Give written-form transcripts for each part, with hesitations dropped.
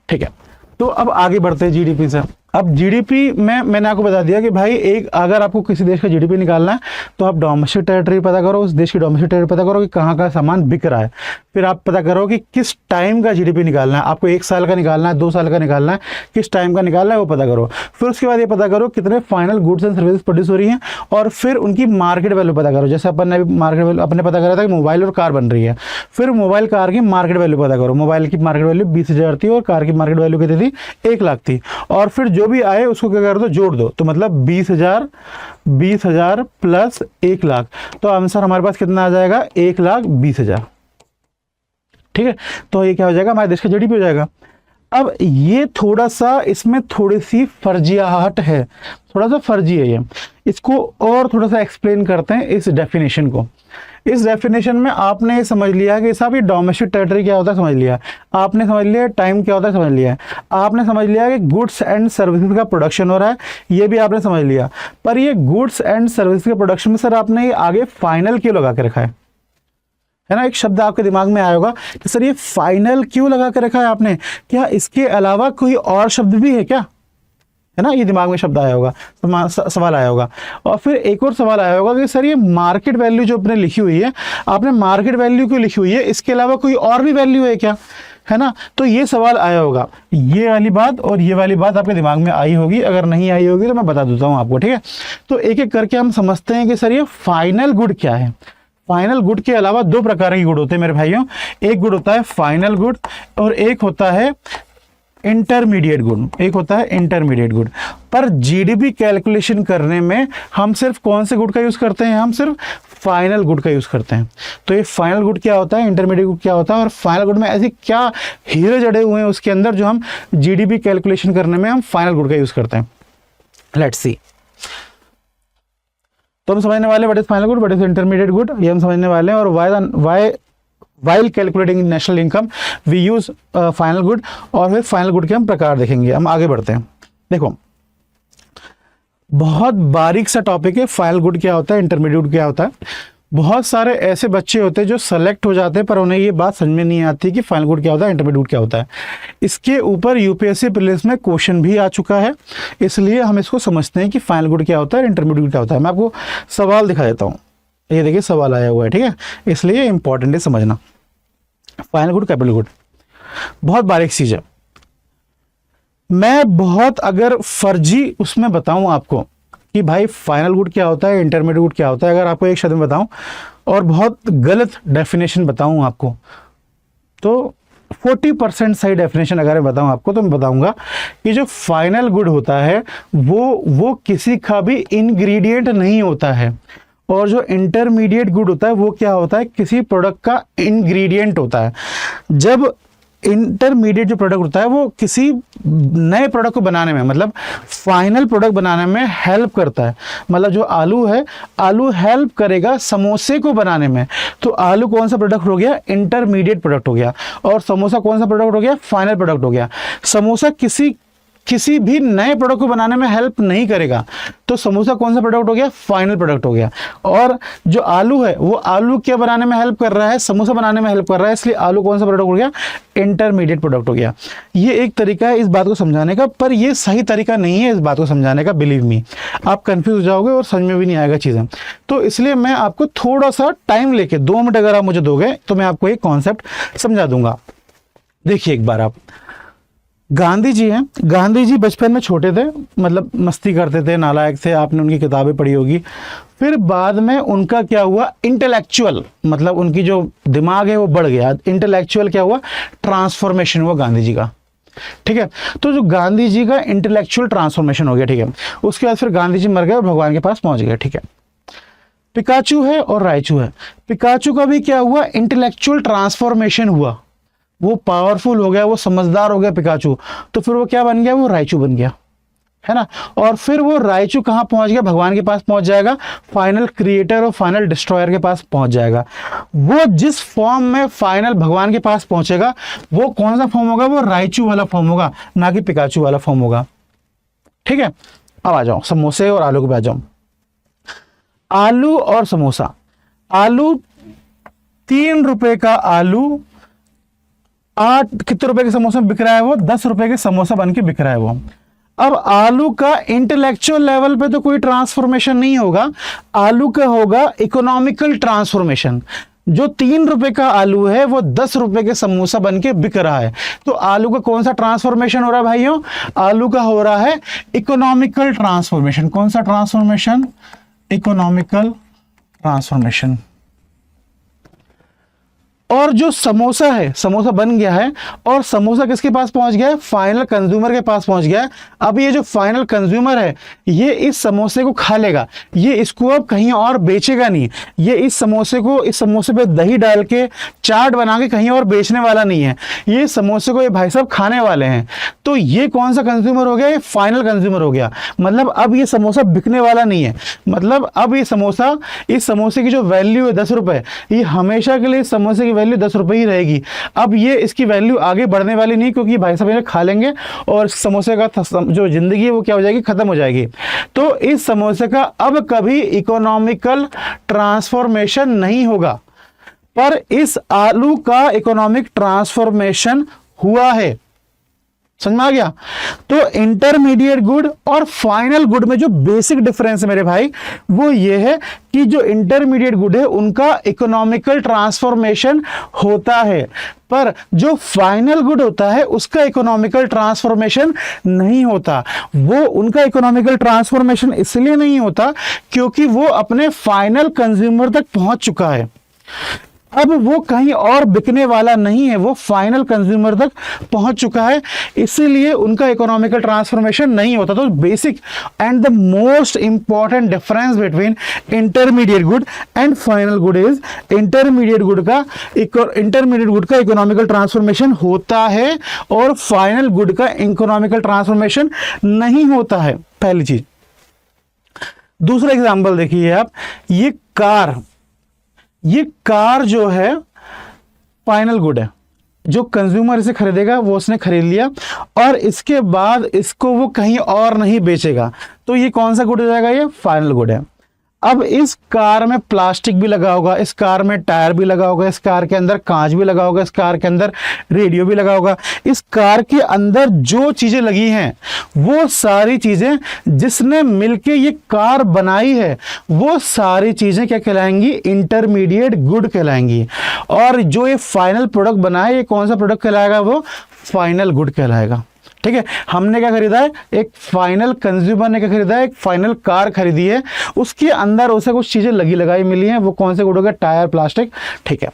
ठीक है, तो अब आगे बढ़ते हैं जीडीपी से। अब जीडीपी में मैंने आपको बता दिया कि भाई एक अगर आपको किसी देश का जीडीपी निकालना है तो आप डोमेस्टिक टेरिटरी पता करो, उस देश की डोमेस्टिक टेरिटरी पता करो कि कहाँ का सामान बिक रहा है, फिर आप पता करो कि किस टाइम का जीडीपी निकालना है, आपको 1 साल का निकालना है, 2 साल का निकालना है, किस टाइम का निकालना है वो पता करो। फिर उसके बाद ये पता करो कितने final goods and services produce हो रही हैं, और फिर उनकी मार्केट वैल्यू पता करो। जैसे अपन ने मार्केट वैल्यू अपने पता करा था कि मोबाइल और कार बन रही है, फिर मोबाइल कार की मार्केट वैल्यू पता करो। मोबाइल की मार्केट वैल्यू 20,000 थी और कार की मार्केट वैल्यू कितनी थी, 1 लाख थी, और फिर जो भी आए उसको क्या कर दो, जोड़ दो, तो मतलब 20,000 प्लस 1 लाख, तो आंसर हमारे पास कितना आ जाएगा, 1,20,000। ठीक है, तो ये क्या हो जाएगा, हमारे देश का जीडीपी हो जाएगा। अब ये थोड़ा सा इसमें थोड़ी सी फर्जियाहट है, थोड़ा सा फर्जी है ये, इसको और थोड़ा सा एक्सप्लेन करते हैं इस डेफिनेशन को। इस डेफिनेशन में आपने ये समझ लिया कि साहब ये डोमेस्टिक टेरिटरी क्या होता है समझ लिया, आपने समझ लिया टाइम क्या होता है समझ लिया, आपने समझ लिया कि गुड्स एंड सर्विसेज का प्रोडक्शन हो रहा है, ये भी आपने समझ लिया। पर ये गुड्स एंड सर्विसेज के प्रोडक्शन में सर आपने ये आगे फाइनल क्यों लगा के रखा है ना, एक शब्द आपके दिमाग में आया होगा कि सर ये फाइनल क्यों लगा के रखा है आपने, क्या इसके अलावा कोई और शब्द भी है क्या, है ना, ये दिमाग में शब्द आया होगा, सवाल आया होगा। और फिर एक और सवाल आया होगा कि सर ये मार्केट वैल्यू जो आपने लिखी हुई है, आपने मार्केट वैल्यू क्यों लिखी हुई है, इसके अलावा कोई और भी वैल्यू है क्या, है ना, तो ये सवाल आया होगा। ये वाली बात और ये वाली बात आपके दिमाग में आई होगी, अगर नहीं आई होगी तो मैं बता देता हूँ आपको। ठीक है, तो एक एक करके हम समझते हैं कि सर ये फाइनल गुड क्या है। फाइनल गुड के अलावा 2 प्रकार के गुड होते हैं मेरे भाइयों, एक गुड होता है फाइनल गुड और एक होता है इंटरमीडिएट गुड, एक होता है इंटरमीडिएट गुड। पर जीडीपी कैलकुलेशन करने में हम सिर्फ कौन से गुड का यूज करते हैं, हम सिर्फ फाइनल गुड का यूज करते हैं। तो ये फाइनल गुड क्या होता है, इंटरमीडिएट गुड क्या होता है, और फाइनल गुड में ऐसी क्या हीरे जड़े हुए हैं उसके अंदर जो हम जीडीपी कैलकुलेशन करने में हम फाइनल गुड का यूज करते हैं। लेट्स सी, तो हम समझने वाले what is final good, what is intermediate good, ये हम समझने वाले हैं। और why while calculating national income we use final good, और फिर फाइनल गुड के हम प्रकार देखेंगे। हम आगे बढ़ते हैं। देखो बहुत बारीक सा टॉपिक है, फाइनल गुड क्या होता है, इंटरमीडिएट गुड क्या होता है। बहुत सारे ऐसे बच्चे होते हैं जो सेलेक्ट हो जाते हैं पर उन्हें ये बात समझ में नहीं आती कि फाइनल गुड क्या होता है, इंटरमीडिएट गुड क्या होता है। इसके ऊपर यूपीएससी प्रीलिम्स में क्वेश्चन भी आ चुका है, इसलिए हम इसको समझते हैं कि फाइनल गुड क्या होता है, इंटरमीडिएट गुड क्या होता है। मैं आपको सवाल दिखा देता हूँ, ये देखिए सवाल आया हुआ है, ठीक है, इसलिए इंपॉर्टेंट है समझना। फाइनल गुड, कैपिटल गुड बहुत बारीक चीज है। मैं बहुत अगर फर्जी उसमें बताऊं आपको कि भाई फाइनल गुड क्या होता है, इंटरमीडिएट गुड क्या होता है, अगर आपको एक शब्द में बताऊं और बहुत गलत डेफिनेशन बताऊं आपको, तो 40% सही डेफिनेशन अगर मैं बताऊं आपको, तो मैं बताऊंगा कि जो फाइनल गुड होता है वो किसी का भी इंग्रेडिएंट नहीं होता है, और जो इंटरमीडिएट गुड होता है वो क्या होता है, किसी प्रोडक्ट का इंग्रेडिएंट होता है। जब इंटरमीडिएट जो प्रोडक्ट होता है वो किसी नए प्रोडक्ट को बनाने में, मतलब फाइनल प्रोडक्ट बनाने में हेल्प करता है। मतलब जो आलू है, आलू हेल्प करेगा समोसे को बनाने में, तो आलू कौन सा प्रोडक्ट हो गया, इंटरमीडिएट प्रोडक्ट हो गया, और समोसा कौन सा प्रोडक्ट हो गया, फाइनल प्रोडक्ट हो गया। समोसा किसी भी नए प्रोडक्ट को बनाने में हेल्प नहीं करेगा, तो समोसा कौन सा प्रोडक्ट हो गया, फाइनल प्रोडक्ट हो गया। और जो आलू है वो आलू क्या बनाने में हेल्प कर रहा है, समोसा बनाने में हेल्प कर रहा है, इसलिए आलू कौन सा प्रोडक्ट हो गया, इंटरमीडिएट प्रोडक्ट हो गया। ये एक तरीका है इस बात को समझाने का, पर ये सही तरीका नहीं है इस बात को समझाने का, बिलीव मी, आप कंफ्यूज हो जाओगे और समझ में भी नहीं आएगा चीज़ें। तो इसलिए मैं आपको थोड़ा सा टाइम लेके 2 मिनट अगर आप मुझे दोगे तो मैं आपको एक कॉन्सेप्ट समझा दूंगा। देखिए एक बार आप, गांधी जी हैं, गांधी जी बचपन में छोटे थे, मतलब मस्ती करते थे, नालायक थे, आपने उनकी किताबें पढ़ी होगी। फिर बाद में उनका क्या हुआ, इंटेलेक्चुअल, मतलब उनकी जो दिमाग है वो बढ़ गया, इंटेलेक्चुअल क्या हुआ, ट्रांसफॉर्मेशन हुआ गांधी जी का। ठीक है, तो जो गांधी जी का इंटेलेक्चुअल ट्रांसफॉर्मेशन हो गया, ठीक है, उसके बाद फिर गांधी जी मर गए और भगवान के पास पहुंच गए। ठीक है, पिकाचू है और रायचू है, पिकाचू का भी क्या हुआ, इंटेलेक्चुअल ट्रांसफॉर्मेशन हुआ, वो पावरफुल हो गया, वो समझदार हो गया पिकाचू, तो फिर वो क्या बन गया, वो रायचू बन गया, है ना। और फिर वो रायचू कहाँ पहुंच गया, भगवान के पास पहुंच जाएगा, फाइनल क्रिएटर और फाइनल डिस्ट्रॉयर के पास पहुंच जाएगा। वो जिस फॉर्म में फाइनल भगवान के पास पहुंचेगा वो कौन सा फॉर्म होगा, वो रायचू वाला फॉर्म होगा, ना कि पिकाचू वाला फॉर्म होगा। ठीक है, अब आ जाओ समोसे और आलू के पास जाओ। आलू और समोसा, आलू 3 रुपए का आलू 8 कितने रुपए के समोसा बिक रहा है वो, 10 रुपए के समोसा बन के बिक रहा है वो। अब आलू का इंटेलेक्चुअल लेवल पे तो कोई ट्रांसफॉर्मेशन नहीं होगा, आलू का होगा इकोनॉमिकल ट्रांसफॉर्मेशन। जो 3 रुपए का आलू है वो 10 रुपए के समोसा बन के बिक रहा है। तो आलू का कौन सा ट्रांसफॉर्मेशन हो रहा है भाइयों? आलू का हो रहा है इकोनॉमिकल ट्रांसफॉर्मेशन। कौन सा ट्रांसफॉर्मेशन? Economical transformation. और जो समोसा है, समोसा बन गया है और समोसा किसके पास पहुंच गया है? फाइनल कंज्यूमर के पास पहुंच गया है। अब ये जो फाइनल कंज्यूमर है ये इस समोसे को खा लेगा, ये इसको अब कहीं और बेचेगा नहीं, ये इस समोसे पे दही डाल के चाट बना के कहीं और बेचने वाला नहीं है, ये समोसे को ये भाई साहब खाने वाले हैं। तो ये कौन सा कंज्यूमर हो गया? ये फाइनल कंज्यूमर हो गया। मतलब अब ये समोसा बिकने वाला नहीं है, मतलब अब ये समोसा, इस समोसे की जो वैल्यू है 10 रुपए, ये हमेशा के लिए समोसे की वैल्यू 10 रुपए ही रहेगी। अब ये इसकी वैल्यू आगे बढ़ने वाली नहीं, क्योंकि भाई साहब इन्हें खा लेंगे और समोसे का जो जिंदगी है वो क्या हो जाएगी? खत्म हो जाएगी। तो इस समोसे का अब कभी इकोनॉमिकल ट्रांसफॉर्मेशन नहीं होगा, पर इस आलू का इकोनॉमिक ट्रांसफॉर्मेशन हुआ है। समझ में आ गया? तो इंटरमीडिएट गुड और फाइनल गुड में जो बेसिक डिफरेंस है मेरे भाई वो ये है कि जो इंटरमीडिएट गुड है उनका इकोनॉमिकल ट्रांसफॉर्मेशन होता है, पर जो फाइनल गुड होता है उसका इकोनॉमिकल ट्रांसफॉर्मेशन नहीं होता। वो उनका इकोनॉमिकल ट्रांसफॉर्मेशन इसलिए नहीं होता क्योंकि वो अपने फाइनल कंज्यूमर तक पहुंच चुका है। अब वो कहीं और बिकने वाला नहीं है, वो फाइनल कंज्यूमर तक पहुंच चुका है, इसीलिए उनका इकोनॉमिकल ट्रांसफॉर्मेशन नहीं होता। तो basic and the most important difference between intermediate good and final good is intermediate good का इकोनॉमिकल ट्रांसफॉर्मेशन होता है और फाइनल गुड का इकोनॉमिकल ट्रांसफॉर्मेशन नहीं होता है। पहली चीज। दूसरा एग्जाम्पल देखिए आप, ये कार जो है फाइनल गुड है, जो कंज्यूमर इसे खरीदेगा वो उसने खरीद लिया और इसके बाद इसको वो कहीं और नहीं बेचेगा, तो ये कौन सा गुड हो जाएगा? ये फाइनल गुड है। अब इस कार में प्लास्टिक भी लगा होगा, इस कार में टायर भी लगा होगा, इस कार के अंदर कांच भी लगा होगा, इस कार के अंदर रेडियो भी लगा होगा, इस कार के अंदर जो चीजें लगी हैं वो सारी चीजें जिसने मिलके ये कार बनाई है वो सारी चीजें क्या कहलाएंगी? Intermediate good कहलाएंगी। और जो ये फाइनल प्रोडक्ट बनाए ये कौन सा प्रोडक्ट कहलाएगा? वो फाइनल गुड कहलाएगा। ठीक है, हमने क्या खरीदा है? एक फाइनल कंज्यूमर ने क्या खरीदा है? एक फाइनल कार खरीदी है, उसके अंदर उसे कुछ चीजें लगी लगाई मिली हैं, वो कौन से गुड हो गया? Tyre, plastic. ठीक है,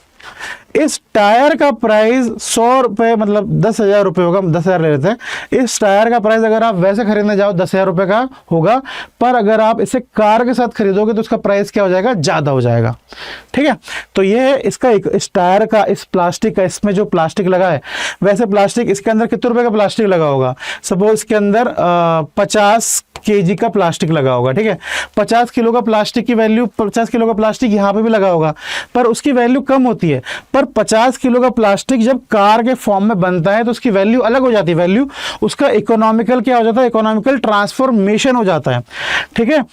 इस टायर का प्राइस 100 रुपए, मतलब 10,000 रुपए होगा, 10,000 ले लेते हैं। इस टायर का प्राइस अगर आप वैसे खरीदने जाओ 10,000 रुपए का होगा, पर अगर आप इसे कार के साथ खरीदोगे तो उसका प्राइस क्या हो जाएगा? ज्यादा हो जाएगा। ठीक है, तो ये है इसका इस टायर का, इस प्लास्टिक का, इसमें जो प्लास्टिक लगा है, वैसे प्लास्टिक इसके अंदर कितने रुपए का प्लास्टिक लगा होगा? सपोज इसके अंदर 50 kg का प्लास्टिक लगा होगा। ठीक है, 50 किलो का प्लास्टिक की वैल्यू, 50 किलो का प्लास्टिक यहाँ पे भी लगा होगा, पर उसकी वैल्यू कम होती है। पर 50 किलो का प्लास्टिक जब कार के फॉर्म में बनता है तो उसकी वैल्यू अलग हो जाती है, वैल्यू उसका इकोनॉमिकल क्या हो जाता है? इकोनॉमिकल ट्रांसफॉर्मेशन हो जाता है। ठीक है,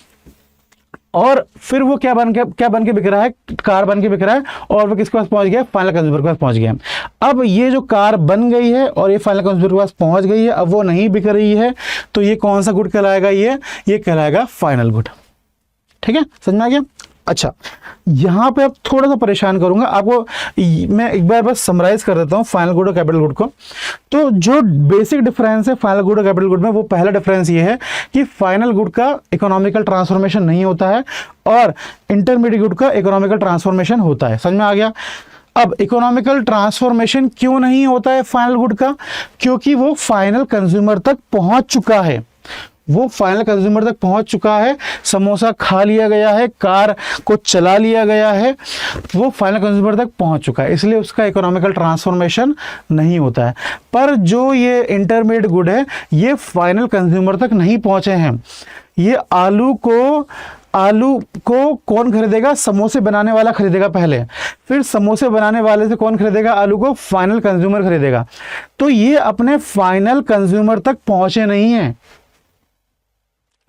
और फिर वो क्या बन के बिक रहा है? कार बन के बिक रहा है और वो किसके पास पहुंच गया? फाइनल कंज्यूमर के पास पहुंच गया। अब ये जो कार बन गई है और ये फाइनल कंज्यूमर के पास पहुंच गई है, अब वो नहीं बिक रही है, तो ये कौन सा गुड कहलाएगा? ये कहलाएगा फाइनल गुड। ठीक है, समझ में आ गया? अच्छा, यहां पे अब थोड़ा सा परेशान करूंगा आपको, मैं एक बार बस समराइज कर देता हूं फाइनल गुड और कैपिटल गुड को। तो जो बेसिक डिफरेंस है फाइनल गुड और कैपिटल गुड में, वो पहला डिफरेंस ये है कि फाइनल गुड का इकोनॉमिकल ट्रांसफॉर्मेशन नहीं होता है और इंटरमीडिएट गुड का इकोनॉमिकल ट्रांसफॉर्मेशन होता है। समझ में आ गया? अब इकोनॉमिकल ट्रांसफॉर्मेशन क्यों नहीं होता है फाइनल गुड का? क्योंकि वो फाइनल कंज्यूमर तक पहुंच चुका है, वो फाइनल कंज्यूमर तक पहुंच चुका है, समोसा खा लिया गया है, कार को चला लिया गया है, वो फाइनल कंज्यूमर तक पहुंच चुका है, इसलिए उसका इकोनॉमिकल ट्रांसफॉर्मेशन नहीं होता है। पर जो ये इंटरमीडिएट गुड है ये फाइनल कंज्यूमर तक नहीं पहुंचे हैं। ये आलू को कौन खरीदेगा? समोसे बनाने वाला खरीदेगा पहले, फिर समोसे बनाने वाले से कौन खरीदेगा? आलू को फाइनल कंज्यूमर खरीदेगा। तो ये अपने फाइनल कंज्यूमर तक पहुंचे नहीं है।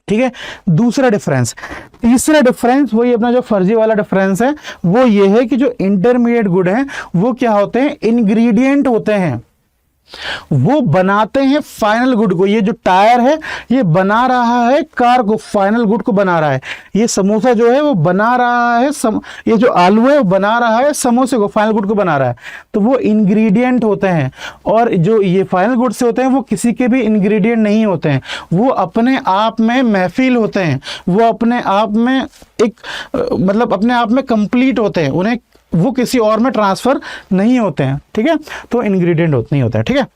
ठीक है, दूसरा डिफरेंस। तीसरा डिफरेंस वही अपना जो फर्जी वाला डिफरेंस है, वो ये है कि जो इंटरमीडिएट गुड है वो क्या होते हैं? इंग्रेडिएंट होते हैं। वो बनाते हैं फाइनल गुड को। ये जो टायर है ये बना रहा है कार को, फाइनल गुड को बना रहा है। ये समोसा जो है वो बना रहा है ये जो आलू है वो बना रहा है समोसे को, फाइनल गुड को बना रहा है। तो वो इंग्रेडिएंट होते हैं, और जो ये फाइनल गुड से होते हैं वो किसी के भी इंग्रेडिएंट नहीं होते हैं, वो अपने आप में महफिल होते हैं, वो अपने आप में एक मतलब अपने आप में कंप्लीट होते हैं, उन्हें वो किसी और में ट्रांसफर नहीं होते हैं। ठीक है, तो इंग्रेडिएंट नहीं होते हैं। ठीक है,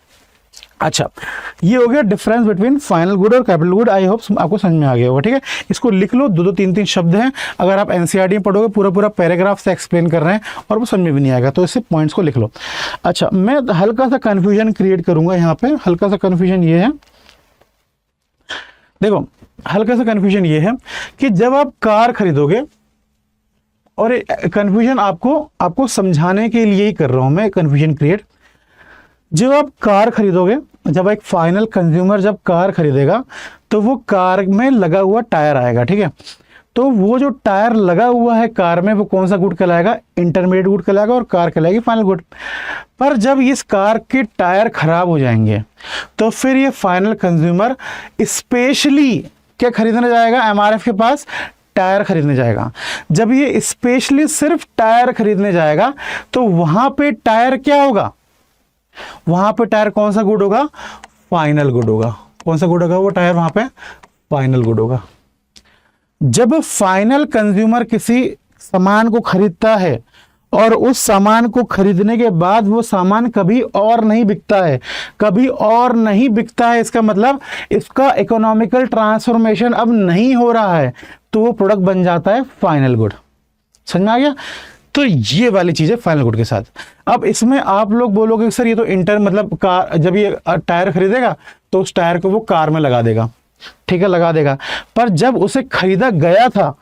अच्छा, ये हो गया डिफरेंस बिटवीन फाइनल गुड और कैपिटल गुड। आई होप आपको समझ में आ गया होगा। ठीक है, इसको लिख लो, दो दो तीन तीन शब्द हैं। अगर आप एनसीईआरटी में पढ़ोगे पूरा पूरा पैराग्राफ से एक्सप्लेन कर रहे हैं और वो समझ में भी नहीं आएगा, तो इससे पॉइंट्स को लिख लो। अच्छा, मैं हल्का सा कन्फ्यूजन क्रिएट करूंगा यहाँ पे। हल्का सा कन्फ्यूजन ये है, देखो हल्का सा कन्फ्यूजन ये है कि जब आप कार खरीदोगे, और कन्फ्यूजन आपको समझाने के लिए ही कर रहा हूं मैं कन्फ्यूजन क्रिएट। जब आप कार खरीदोगे, जब एक फाइनल कंज्यूमर जब कार खरीदेगा तो वो कार में लगा हुआ टायर आएगा। ठीक है, तो वो जो टायर लगा हुआ है कार में वो कौन सा गुड कहलाएगा? इंटरमीडिएट गुड कहलाएगा, और कार कहलाएगी फाइनल गुड। पर जब इस कार के टायर खराब हो जाएंगे तो फिर ये फाइनल कंज्यूमर स्पेशली क्या खरीदने जाएगा? एमआरएफ के पास टायर खरीदने जाएगा। जब ये स्पेशली सिर्फ टायर खरीदने जाएगा तो वहां पे टायर क्या होगा? वहां पे टायर कौन सा गुड होगा? फाइनल गुड होगा। कौन सा गुड होगा वो टायर? वहां पे फाइनल गुड होगा। जब फाइनल कंज्यूमर किसी सामान को खरीदता है और उस सामान को खरीदने के बाद वो सामान कभी और नहीं बिकता है, कभी और नहीं बिकता है, इसका मतलब इसका इकोनॉमिकल ट्रांसफॉर्मेशन अब नहीं हो रहा है, तो वो प्रोडक्ट बन जाता है फाइनल गुड। समझ में आ गया? तो ये वाली चीज है फाइनल गुड के साथ। अब इसमें आप लोग बोलोगे सर ये तो मतलब कार, जब ये टायर खरीदेगा तो उस टायर को वो कार में लगा देगा। ठीक है, लगा देगा, पर जब उसे खरीदा गया था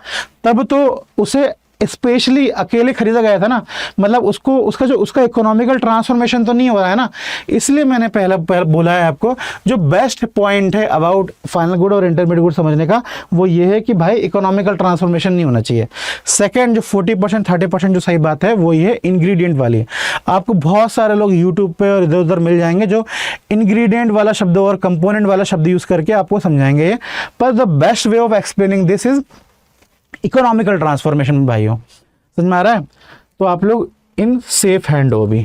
तब तो उसे स्पेशली अकेले खरीदा गया था ना, मतलब उसका इकोनॉमिकल ट्रांसफॉर्मेशन तो नहीं हो रहा है ना। इसलिए मैंने पहला बोला है आपको, जो बेस्ट पॉइंट है अबाउट फाइनल गुड और इंटरमीडिएट गुड समझने का वो ये है कि भाई इकोनॉमिकल ट्रांसफॉर्मेशन नहीं होना चाहिए। सेकंड, जो 40% 30% जो सही बात है वो ये है इंग्रेडिएंट वाली। आपको बहुत सारे लोग यूट्यूब पे और इधर उधर मिल जाएंगे जो इंग्रेडिएंट वाला शब्द और कंपोनेंट वाला शब्द यूज करके आपको समझाएंगे ये, पर the best way of explaining this is economical transformation. भाइयों समझ में आ रहा है? तो आप लोग इन सेफ हैंड हो भी।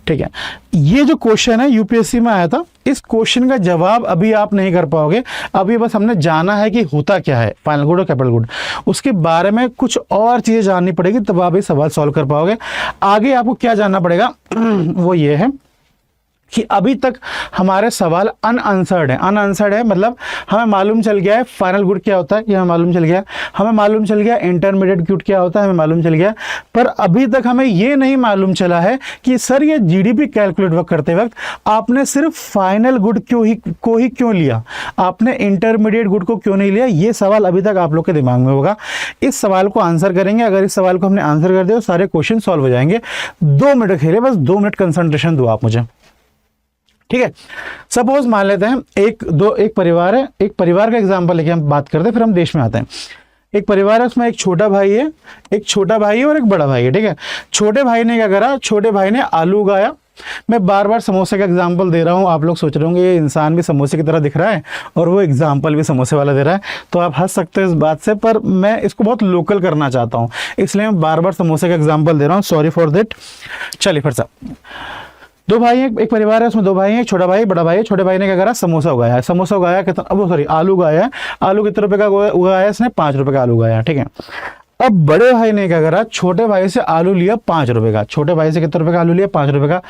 ठीक है, ये जो क्वेश्चन है यूपीएससी में आया था, इस क्वेश्चन का जवाब अभी आप नहीं कर पाओगे। अभी बस हमने जाना है कि होता क्या है फाइनल गुड और कैपिटल गुड, उसके बारे में कुछ और चीजें जाननी पड़ेगी तब आप ये सवाल सॉल्व कर पाओगे। आगे आपको क्या जानना पड़ेगा वो ये है कि अभी तक हमारे सवाल अनआंसर्ड है। अनआंसर्ड है मतलब हमें मालूम चल गया है फाइनल गुड क्या होता है, ये हमें मालूम चल गया, हमें मालूम चल गया इंटरमीडिएट गुड क्या होता है, हमें मालूम चल गया, पर अभी तक हमें ये नहीं मालूम चला है कि सर ये जीडीपी कैलकुलेट करते वक्त आपने सिर्फ फाइनल गुड को ही क्यों लिया, आपने इंटरमीडिएट गुड को क्यों नहीं लिया। ये सवाल अभी तक आप लोग के दिमाग में होगा। इस सवाल को आंसर करेंगे, अगर इस सवाल को हमने आंसर कर दिया तो सारे क्वेश्चन सॉल्व हो जाएंगे। 2 मिनट खेले, बस 2 मिनट कंसंट्रेशन दो आप मुझे। ठीक है, सपोज मान लेते हैं एक परिवार है, एक परिवार का एग्जांपल लेके हम बात करते हैं, फिर हम देश में आते हैं। एक परिवार है, उसमें एक छोटा भाई है और एक बड़ा भाई है। ठीक है, छोटे भाई ने क्या करा? छोटे भाई ने आलू उगाया। मैं बार बार समोसे का एग्जांपल दे रहा हूं, आप लोग सोच रहे होंगे ये इंसान भी समोसे की तरह दिख रहा है और वो एग्जांपल भी समोसे वाला दे रहा है, तो आप हंस सकते हो इस बात से, पर मैं इसको बहुत लोकल करना चाहता हूं, इसलिए मैं बार बार समोसे का एग्जांपल दे रहा हूं। Sorry for that. चलिए फिर से, 2 भाई हैं, एक परिवार है, उसमें 2 भाई हैं, एक छोटा भाई बड़ा भाई है। छोटे भाई ने क्या करा? समोसा उगाया है। समोसा उगाया कितना? आलू उगाया है। आलू कितने रुपए का उगाया है इसने? 5 रुपए का आलू उगाया। ठीक है, अब बड़े भाई ने क्या करा? छोटे भाई से आलू लिया 5 रुपए का। छोटे भाई से कितने रुपए का आलू लिया? 5 रुपए का।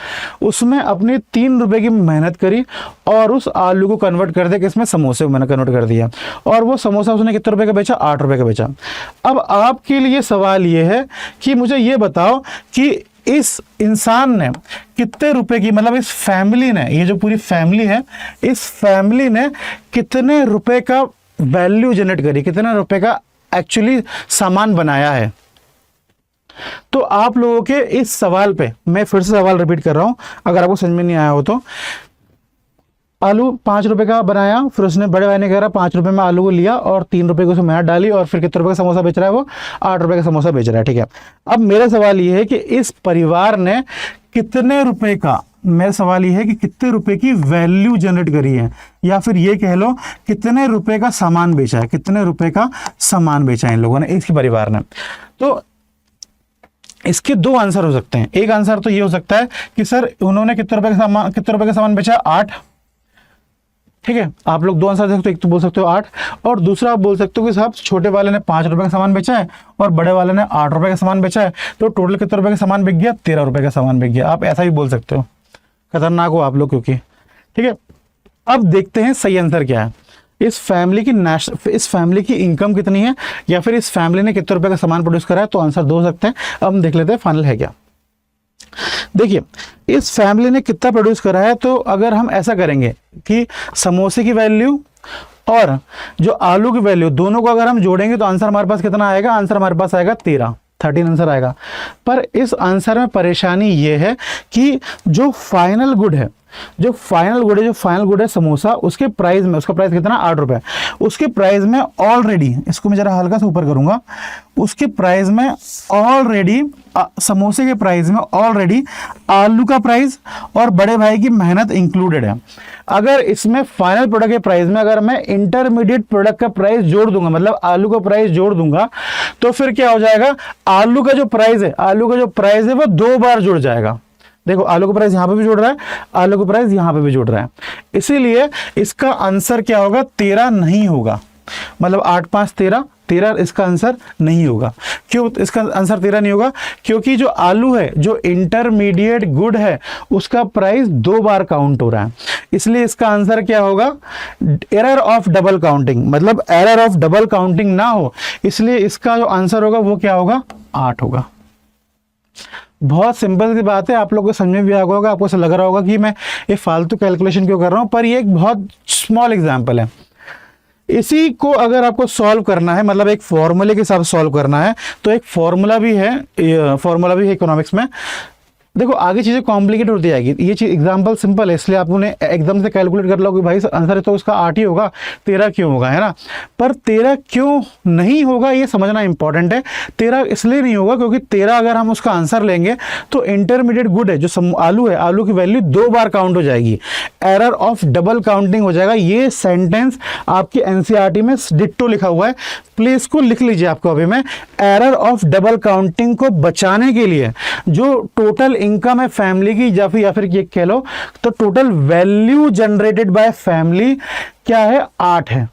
उसमें अपनी 3 रुपए की मेहनत करी और उस आलू को कन्वर्ट कर दिया किसमें? समोसे को मैंने कन्वर्ट कर दिया, और वो समोसा उसने कितने रुपए का बेचा? 8 रुपए का बेचा। अब आपके लिए सवाल ये है कि मुझे ये बताओ कि इस इंसान ने कितने रुपए की, मतलब इस फैमिली ने, ये जो पूरी फैमिली है, इस फैमिली ने कितने रुपए का वैल्यू जनरेट करी, कितने रुपए का एक्चुअली सामान बनाया है। तो आप लोगों के इस सवाल पे मैं फिर से सवाल रिपीट कर रहा हूं, अगर आपको समझ में नहीं आया हो तो। आलू 5 रुपए का बनाया, फिर उसने बड़े भाई ने कह रहा 5 रुपए में आलू को लिया और 3 रुपए को उसमें मेहनत डाली, और फिर कितने रुपए का समोसा बेच रहा है? वो 8 रुपए का समोसा बेच रहा है। ठीक है, अब मेरा सवाल ये है कि इस परिवार ने कितने रुपए का मेरा सवाल ये है कि कितने रुपए की वैल्यू जनरेट करी है, या फिर ये कह लो कितने रुपए का सामान बेचा है, कितने रुपए का सामान बेचा है इन लोगों ने, इसके परिवार ने। तो इसके दो आंसर हो सकते हैं। एक आंसर तो ये हो सकता है कि सर उन्होंने कितने रुपए का सामान बेचा, 8। ठीक है, आप लोग दो आंसर दे सकते हो, एक तो बोल सकते हो 8, और दूसरा आप बोल सकते हो कि साहब छोटे वाले ने 5 रुपए का सामान बेचा है और बड़े वाले ने 8 रुपए का सामान बेचा है, तो टोटल कितने रुपए का सामान बिक गया, 13 रुपए का सामान बिक गया। आप ऐसा भी बोल सकते हो, खतरनाक हो आप लोग क्योंकि। ठीक है, अब देखते हैं सही आंसर क्या है। इस फैमिली की इनकम कितनी है, या फिर इस फैमिली ने कितने रुपए का सामान प्रोड्यूस करा है, तो आंसर दो हो सकते हैं। अब हम देख लेते हैं फाइनल है क्या। देखिए, इस फैमिली ने कितना प्रोड्यूस करा है, तो अगर हम ऐसा करेंगे कि समोसे की वैल्यू और जो आलू की वैल्यू दोनों को अगर हम जोड़ेंगे तो आंसर हमारे पास कितना आएगा, आंसर हमारे पास आएगा 13 आंसर आएगा। पर इस आंसर में परेशानी ये है कि जो फाइनल गुड है, जो फाइनल गुड है समोसा, उसके प्राइस में, उसका प्राइस कितना, 8 रुपए। उसके प्राइस में ऑलरेडी, इसको मैं जरा हल्का सा ऊपर करूंगा, उसके प्राइस में ऑलरेडी, समोसे के प्राइस में ऑलरेडी आलू का प्राइस और बड़े भाई की मेहनत इंक्लूडेड है। अगर इसमें फाइनल प्रोडक्ट के प्राइस में अगर मैं इंटरमीडिएट प्रोडक्ट का प्राइस जोड़ दूंगा, मतलब आलू का प्राइस जोड़ दूंगा, तो फिर क्या हो जाएगा, आलू का जो प्राइस है वो 2 बार जुड़ जाएगा। देखो, आलू का प्राइस यहां पे भी जुड़ रहा है, आलू का प्राइस यहां पे भी जुड़ रहा है, इसीलिए इसका आंसर क्या होगा, 13 नहीं होगा। मतलब 8 5 13 इसका आंसर नहीं होगा। क्यों इसका आंसर 13 नहीं होगा, क्योंकि जो आलू है, जो इंटरमीडिएट गुड है, उसका प्राइस 2 बार काउंट हो रहा है, इसलिए इसका आंसर क्या होगा, एरर ऑफ डबल काउंटिंग, मतलब एरर ऑफ डबल काउंटिंग ना हो, इसलिए इसका जो आंसर होगा वो क्या होगा, 8 होगा। बहुत सिंपल सी बात है, आप लोगों को समझ में भी आ गया होगा। आपको ऐसा लग रहा होगा कि मैं ये फालतू कैलकुलेशन क्यों कर रहा हूं, पर ये एक बहुत स्मॉल एग्जांपल है। इसी को अगर आपको सॉल्व करना है, मतलब एक फॉर्मूले के साथ सॉल्व करना है, तो एक फॉर्मूला भी है इकोनॉमिक्स में। देखो, आगे चीजें कॉम्प्लिकेट होती जाएगी। ये चीज एग्जांपल सिंपल है, इसलिए आप उन्हें एकदम से कैलकुलेट कर लो कि भाई आंसर तो उसका 8 ही होगा, 13 क्यों होगा, है ना। पर 13 क्यों नहीं होगा ये समझना इंपॉर्टेंट है। 13 इसलिए नहीं होगा क्योंकि 13 अगर हम उसका आंसर लेंगे तो इंटरमीडिएट गुड है, जो आलू है, आलू की वैल्यू 2 बार काउंट हो जाएगी, एरर ऑफ डबल काउंटिंग हो जाएगा। ये सेंटेंस आपके एनसीईआरटी में डिट्टो लिखा हुआ है, प्लीज इसको लिख लीजिए आपको अभी मैं। एरर ऑफ डबल काउंटिंग को बचाने के लिए जो टोटल इनकम है फैमिली की, या फिर ये कह लो तो total value generated bye family क्या है, 8 है।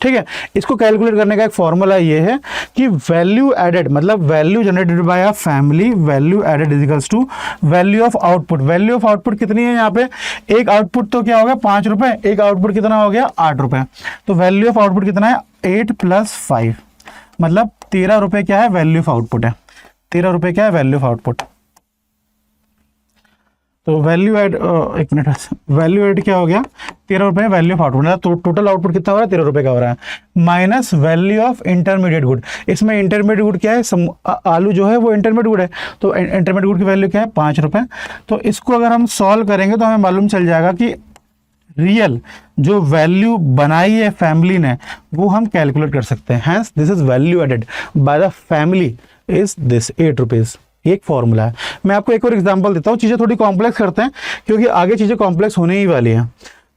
ठीक है, इसको कैलकुलेट करने का एक फॉर्मूला ये है कि वैल्यू एडेड, मतलब value generated by a family, value added is equals to value of output. Value of output कितनी है यहाँ पे, एक आउटपुट तो क्या हो गया 5 रुपए, एक आउटपुट कितना हो गया 8 रुपए, तो वैल्यू ऑफ आउटपुट कितना है 8 + 5, मतलब 13 रुपए क्या है वैल्यू ऑफ आउटपुट है, 13 रुपए क्या है वैल्यू ऑफ आउटपुट। तो वैल्यू एड, एक मिनट, वैल्यू एड क्या हो गया 13 रुपए वैल्यू ऑफ आउटपुट, तो टोटल आउटपुट कितना हो रहा है 13 रुपए का हो रहा है, minus value of intermediate good. इसमें इंटरमीडिएट गुड क्या है, आलू जो है वो इंटरमीडिएट गुड है, तो इंटरमीडिएट गुड की वैल्यू क्या है 5 रुपए। तो इसको अगर हम सॉल्व करेंगे तो हमें मालूम चल जाएगा कि रियल जो वैल्यू बनाई है फैमिली ने वो हम कैलकुलेट कर सकते हैं। Hence this is value added by the family is this 8 rupees. एक फॉर्मूला है। मैं आपको एक और एग्जांपल देता हूँ, चीजें थोड़ी कॉम्प्लेक्स करते हैं क्योंकि आगे चीजें कॉम्प्लेक्स होने ही वाली हैं।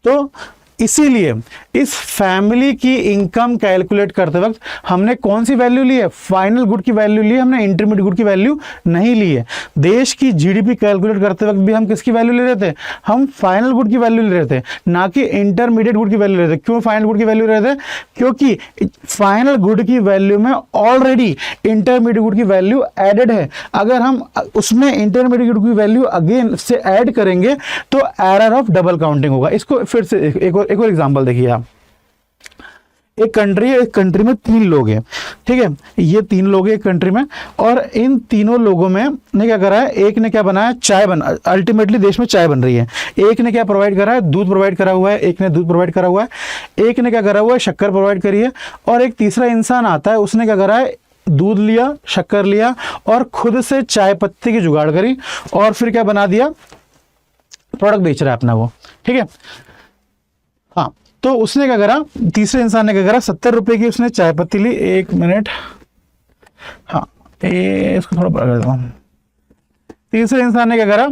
तो इसीलिए इस फैमिली की इनकम कैलकुलेट करते वक्त हमने कौन सी वैल्यू ली है, फाइनल गुड की वैल्यू ली है, हमने इंटरमीडिएट गुड की वैल्यू नहीं ली है। देश की जीडीपी कैलकुलेट करते वक्त भी हम किसकी वैल्यू ले रहे थे, हम फाइनल गुड की वैल्यू ले रहे थे, ना कि इंटरमीडिएट गुड की वैल्यू ले रहे थे। क्यों फाइनल गुड की वैल्यू ले रहे थे, क्योंकि फाइनल गुड की वैल्यू में ऑलरेडी इंटरमीडिएट गुड की वैल्यू एडेड है। अगर हम उसमें इंटरमीडिएट गुड की वैल्यू अगेन से ऐड करेंगे तो एरर ऑफ डबल काउंटिंग होगा। इसको फिर से एक और एग्जांपल देखिए आप। एक कंट्री है, एक कंट्री में 3 लोग हैं, ठीक है, ये 3 लोग हैं एक कंट्री में, और इन तीनों लोगों में ने क्या करा है, एक ने क्या बनाया, चाय बना, अल्टीमेटली देश में चाय बन रही है। एक ने क्या प्रोवाइड करा है, दूध प्रोवाइड करा हुआ है, एक ने दूध प्रोवाइड करा हुआ है, एक ने क्या करा हुआ है, शक्कर प्रोवाइड करी है, और एक तीसरा इंसान आता है, उसने क्या करा है, दूध लिया, शक्कर लिया और खुद से चाय पत्ती की जुगाड़ करी और फिर क्या बना दिया, प्रोडक्ट बेच रहा है अपना वो, ठीक है। हाँ, तो उसने क्या करा, तीसरे इंसान ने क्या करा, 70 रुपए की उसने चाय पत्ती ली। एक मिनट, हाँ इसको थोड़ा बड़ा कर देता हूं। तीसरे इंसान ने क्या करा,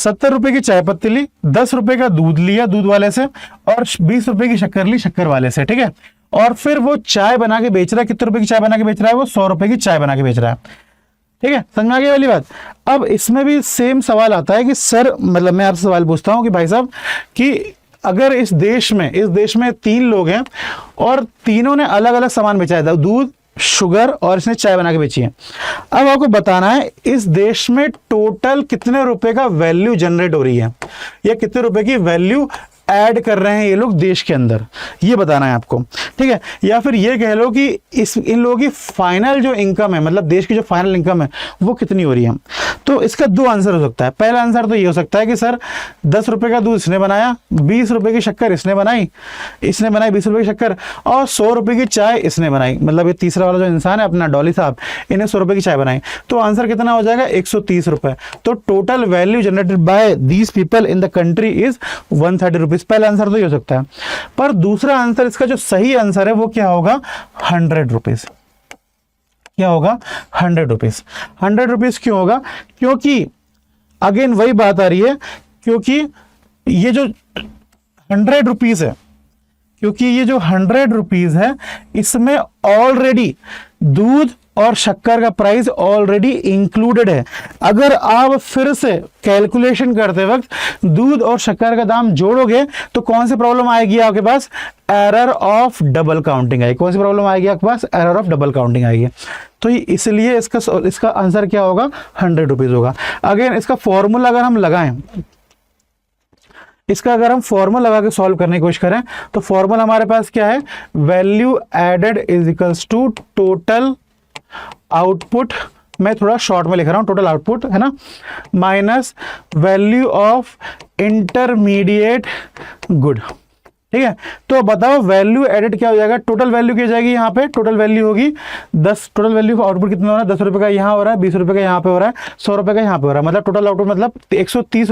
70 रुपए की चाय पत्ती ली, 10 रुपए का दूध लिया दूध वाले से, और 20 रुपए की शक्कर ली शक्कर वाले से, ठीक है। और फिर वो चाय बना के बेच रहा है, कितने रुपए की चाय बना के बेच रहा है, वो 100 रुपए की चाय बना के बेच रहा है, ठीक है। समझ में आ गई वाली बात। अब इसमें भी सेम सवाल आता है कि सर, मतलब मैं आपसे सवाल पूछता हूं कि भाई साहब कि अगर इस देश में 3 लोग हैं और तीनों ने अलग अलग सामान बेचा है, दूध, शुगर और इसने चाय बना के बेची है। अब आपको बताना है इस देश में टोटल कितने रुपए का वैल्यू जनरेट हो रही है, या कितने रुपए की वैल्यू ऐड कर रहे हैं ये लोग देश के अंदर, ये बताना है आपको, ठीक है। या फिर ये कह लो कि इन लोगों की फाइनल जो इनकम है, मतलब देश की जो फाइनल इनकम है वो कितनी हो रही है। तो इसका 2 आंसर हो सकता है। पहला आंसर तो ये हो सकता है कि सर 10 रुपए का दूध इसने बनाया, 20 रुपए की शक्कर इसने बनाई 20 रुपए की शक्कर, और 100 रुपए की चाय इसने बनाई, मतलब ये तीसरा वाला जो इंसान है अपना डॉली साहब, इन्हें 100 रुपए की चाय बनाई। तो आंसर कितना हो जाएगा, 130 रुपए। तो total value generated by these people in the country is 130 rupees. पहला आंसर तो ये हो सकता है। पर दूसरा आंसर, इसका जो सही आंसर है वो क्या होगा, 100 रुपीज। क्या होगा, 100 रुपीज। 100 रुपीज क्यों होगा, क्योंकि अगेन वही बात आ रही है, क्योंकि ये जो 100 रुपीज है, क्योंकि ये जो 100 रुपीज है इसमें ऑलरेडी दूध और शक्कर का प्राइस ऑलरेडी इंक्लूडेड है। अगर आप फिर से कैलकुलेशन करते वक्त दूध और शक्कर का दाम जोड़ोगे तो कौन सी प्रॉब्लम आएगी आपके पास, एरर ऑफ डबल काउंटिंग आएगी। कौन सी प्रॉब्लम आएगी आपके पास, एरर ऑफ डबल काउंटिंग आएगी। तो इसलिए इसका आंसर क्या होगा, 100 रुपीज होगा। अगेन इसका फॉर्मूला अगर हम लगाएं, इसका अगर हम फॉर्मूला लगा के सॉल्व करने की कोशिश करें तो फॉर्मूला हमारे पास क्या है, value added is equals to total output, मैं थोड़ा शॉर्ट में लिख रहा हूं, टोटल आउटपुट है ना, minus value of intermediate good, ठीक है। तो बताओ वैल्यू एडेड क्या हो जाएगा, टोटल वैल्यू क्या जाएगी, यहाँ पे टोटल वैल्यू होगी 10, टोटल वैल्यू आउटपुट कितना हो रहा है, 10 रुपए का यहाँ हो रहा है, 20 रुपए का यहाँ पे हो रहा है, 100 रुपए का यहाँ पे हो रहा है, मतलब टोटल आउटपुट मतलब 130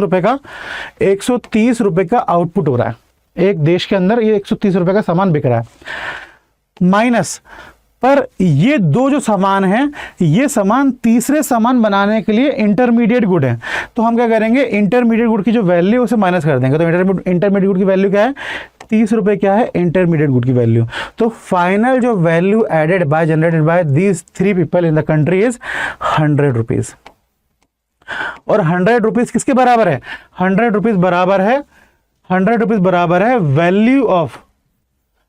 रुपए का आउटपुट हो रहा है। एक देश के अंदर ये 130 रुपए का सामान बिक रहा है, माइनस पर ये 2 जो सामान हैं, ये सामान तीसरे सामान बनाने के लिए इंटरमीडिएट गुड है। तो हम क्या करेंगे, इंटरमीडिएट गुड की जो वैल्यू उसे माइनस कर देंगे। तो इंटरमीडिएट गुड की वैल्यू क्या है, 30 रुपए क्या है, इंटरमीडिएट गुड की वैल्यू। तो फाइनल जो value added by generated by these 3 people in the country is 100 rupees. और 100 रुपीज किसके बराबर है, 100 रुपीज बराबर है, 100 रुपीज बराबर है वैल्यू ऑफ,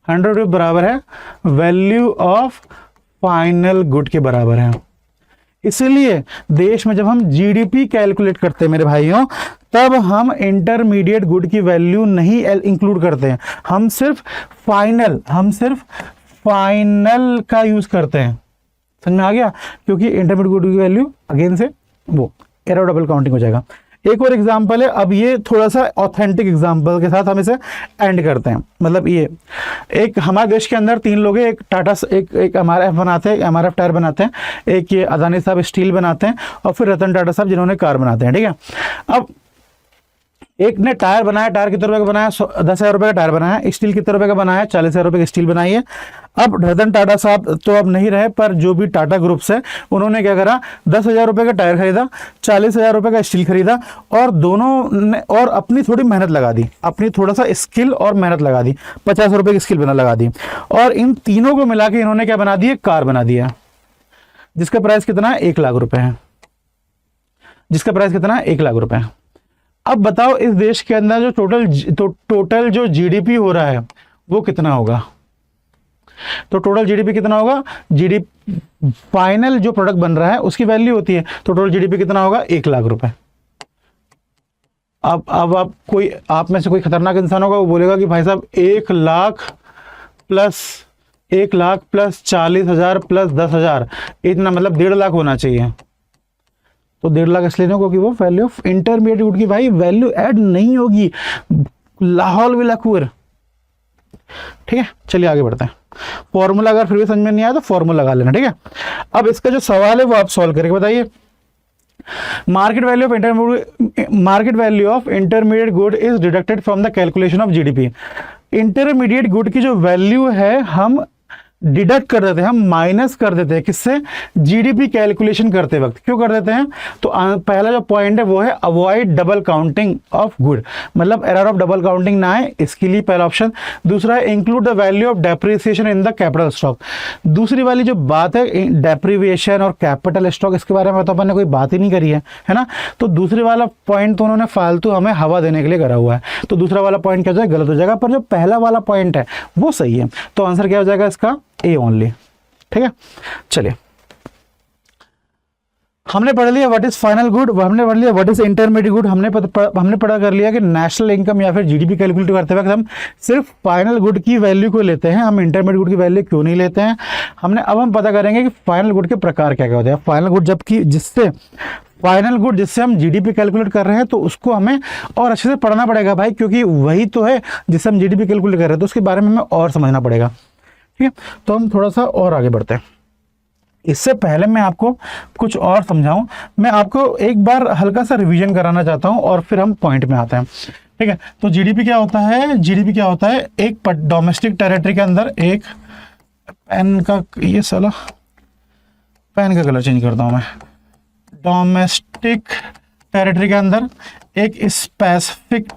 100 रुपये बराबर है वैल्यू ऑफ फाइनल गुड के बराबर है। इसलिए देश में जब हम जीडीपी कैलकुलेट करते हैं मेरे भाइयों, तब हम इंटरमीडिएट गुड की वैल्यू नहीं इंक्लूड करते हैं, हम सिर्फ फाइनल का यूज करते हैं। समझ में आ गया, क्योंकि इंटरमीडिएट गुड की वैल्यू अगेन से वो एरर डबल काउंटिंग हो जाएगा। एक और एग्जांपल है, अब ये थोड़ा सा ऑथेंटिक एग्जांपल के साथ हम इसे एंड करते हैं। मतलब ये एक हमारे देश के अंदर 3 लोग हैं, एक टाटा, एक MRF बनाते हैं, MRF टायर बनाते हैं, एक ये अदानी साहब स्टील बनाते हैं, और फिर रतन टाटा साहब जिन्होंने कार बनाते हैं, ठीक है। अब एक ने टायर बनाया, टायर कितने रुपए का बनाया, 10,000 रुपए का टायर बनाया, स्टील कितने रुपए का बनाया, 40,000 रुपए की स्टील बनाई है। अब रतन टाटा साहब तो अब नहीं रहे, पर जो भी टाटा ग्रुप्स है उन्होंने क्या करा, 10,000 रुपए का टायर खरीदा, 40,000 रुपए का स्टील खरीदा, और दोनों ने और अपनी थोड़ी मेहनत लगा दी, अपनी थोड़ा सा स्किल और मेहनत लगा दी, 50 रुपए की स्किल लगा दी, और इन तीनों को मिला के इन्होंने क्या बना दी, कार बना दिया, जिसका प्राइस कितना है, 1 लाख रुपए है, जिसका प्राइस कितना है, 1 लाख रुपए है। अब बताओ इस देश के अंदर जो टोटल जो जीडीपी हो रहा है वो कितना होगा। तो टोटल जीडीपी कितना होगा, जीडीपी फाइनल जो प्रोडक्ट बन रहा है उसकी वैल्यू होती है, तो टोटल जीडीपी कितना होगा, 1 लाख रुपए। अब आप में से कोई खतरनाक इंसान होगा, वो बोलेगा कि भाई साहब 1 लाख प्लस 40,000 प्लस 10,000, इतना मतलब 1.5 लाख होना चाहिए। तो 1.5 लाख इसलिए नहीं, क्योंकि वो वैल्यू ऑफ इंटरमीडिएट गुड की भाई वैल्यू ऐड नहीं होगी, लाहौल विलाकुर, ठीक है। चलिए आगे बढ़ते हैं। फॉर्मूला अगर फिर भी समझ में नहीं आया तो फॉर्मूला लगा लेना, ठीक है। अब इसका जो सवाल है वो आप सॉल्व करके बताइए। Market value of intermediate good is deducted from the calculation of GDP. Intermediate good की जो वैल्यू है हम डिडक्ट कर देते हैं, हम माइनस कर देते हैं, किससे? जीडीपी कैलकुलेशन करते वक्त। क्यों कर देते हैं? तो पहला जो पॉइंट है वो है avoid double counting of good, मतलब एरर ऑफ डबल काउंटिंग ना आए, इसके लिए पहला ऑप्शन। दूसरा है include the value of depreciation in the capital stock. दूसरी वाली जो बात है डेप्रिविएशन और कैपिटल स्टॉक, इसके बारे में तो अपन ने कोई बात ही नहीं करी है ना। तो दूसरे वाला पॉइंट तो उन्होंने फालतू हमें हवा देने के लिए करा हुआ है, तो दूसरा वाला पॉइंट क्या हो जाएगा? गलत हो जाएगा। पर जो पहला वाला पॉइंट है वो सही है, तो आंसर क्या हो जाएगा इसका? A only. ठीक है, चलिए हमने पढ़ लिया व्हाट इज फाइनल गुड, हमने पढ़ लिया व्हाट इज इंटरमीडिएट गुड, हमने पढ़ा कर लिया कि नेशनल इनकम या फिर जीडीपी कैलकुलेट करते वक्त हम सिर्फ फाइनल गुड की वैल्यू को लेते हैं, हम इंटरमीडिएट गुड की वैल्यू क्यों नहीं लेते हैं। अब हम पता करेंगे कि फाइनल गुड के प्रकार क्या क्या होते हैं। फाइनल गुड जबकि जिससे हम जीडीपी कैलकुलेट कर रहे हैं, तो उसको हमें और अच्छे से पढ़ना पड़ेगा भाई, क्योंकि वही तो है जिससे हम जीडीपी कैलकुलेट कर रहे हैं, तो उसके बारे में हमें और समझना पड़ेगा। ठीक है, तो हम थोड़ा सा और आगे बढ़ते हैं। इससे पहले मैं आपको कुछ और समझाऊं, मैं आपको एक बार हल्का सा रिवीजन कराना चाहता हूं और फिर हम पॉइंट में आते हैं। ठीक है, तो जीडीपी क्या होता है? जीडीपी क्या होता है? एक डोमेस्टिक टेरिटरी के अंदर एक पेन का, ये साला पेन का कलर चेंज करता हूं मैं। डोमेस्टिक टेरिटरी के अंदर एक स्पेसिफिक